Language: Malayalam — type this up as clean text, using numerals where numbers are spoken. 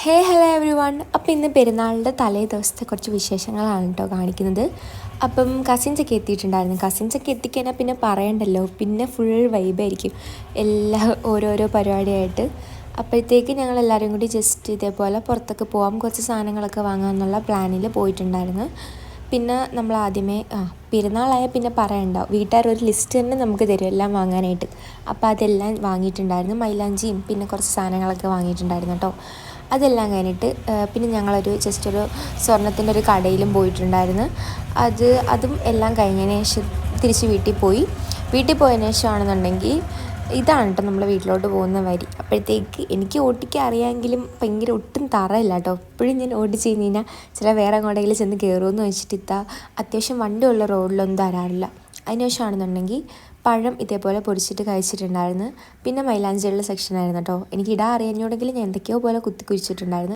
Hello every one. അപ്പോൾ ഇന്ന് പെരുന്നാളിൻ്റെ തലേ ദിവസത്തെ കുറച്ച് വിശേഷങ്ങളാണ് കേട്ടോ കാണിക്കുന്നത്. അപ്പം കസിൻസൊക്കെ എത്തിയിട്ടുണ്ടായിരുന്നു. കസിൻസൊക്കെ എത്തിക്കഴിഞ്ഞാൽ പിന്നെ പറയണ്ടല്ലോ, പിന്നെ ഫുൾ വൈബായിരിക്കും എല്ലാ ഓരോരോ പരിപാടിയായിട്ട്. അപ്പോഴത്തേക്ക് ഞങ്ങളെല്ലാവരും കൂടി ജസ്റ്റ് ഇതേപോലെ പുറത്തൊക്കെ പോകാം, കുറച്ച് സാധനങ്ങളൊക്കെ വാങ്ങാമെന്നുള്ള പ്ലാനിൽ പോയിട്ടുണ്ടായിരുന്നു. പിന്നെ നമ്മൾ ആദ്യമേ പെരുന്നാളായാൽ പിന്നെ പറയണ്ട, വീട്ടുകാർ ഒരു ലിസ്റ്റ് തന്നെ നമുക്ക് തരും എല്ലാം വാങ്ങാനായിട്ട്. അപ്പോൾ അതെല്ലാം വാങ്ങിയിട്ടുണ്ടായിരുന്നു. മൈലാഞ്ചിയും പിന്നെ കുറച്ച് സാധനങ്ങളൊക്കെ വാങ്ങിയിട്ടുണ്ടായിരുന്നു കേട്ടോ. അതെല്ലാം കഴിഞ്ഞിട്ട് പിന്നെ ഞങ്ങളൊരു ജസ്റ്റ് ഒരു സ്വർണ്ണത്തിൻ്റെ ഒരു കടയിലും പോയിട്ടുണ്ടായിരുന്നു. അതും എല്ലാം കഴിഞ്ഞതിന് ശേഷം തിരിച്ച് വീട്ടിൽ പോയതിന് ശേഷമാണെന്നുണ്ടെങ്കിൽ ഇതാണ് കേട്ടോ നമ്മൾ വീട്ടിലോട്ട് പോകുന്ന വരി. അപ്പോഴത്തേക്ക് എനിക്ക് ഓട്ടിക്കാൻ അറിയാമെങ്കിലും ഭയങ്കര ഒട്ടും തറയില്ല കേട്ടോ. എപ്പോഴും ഞാൻ ഓടിച്ച് കഴിഞ്ഞ് കഴിഞ്ഞാൽ ചില വേറെ എങ്ങോട്ടെങ്കിലും ചെന്ന് കയറുമെന്ന് വെച്ചിട്ട് അത്യാവശ്യം വണ്ടിയുള്ള റോഡിലൊന്നും തരാറില്ല. അതിന് ശേഷമാണെന്നുണ്ടെങ്കിൽ പഴം ഇതേപോലെ പൊടിച്ചിട്ട് കഴിച്ചിട്ടുണ്ടായിരുന്നു. പിന്നെ മൈലാഞ്ചിയുള്ള സെക്ഷനായിരുന്നു കേട്ടോ. എനിക്ക് ഇടാൻ അറിയാഞ്ഞോടെങ്കിലും ഞാൻ എന്തൊക്കെയോ പോലെ കുത്തി കുഴിച്ചിട്ടുണ്ടായിരുന്നു.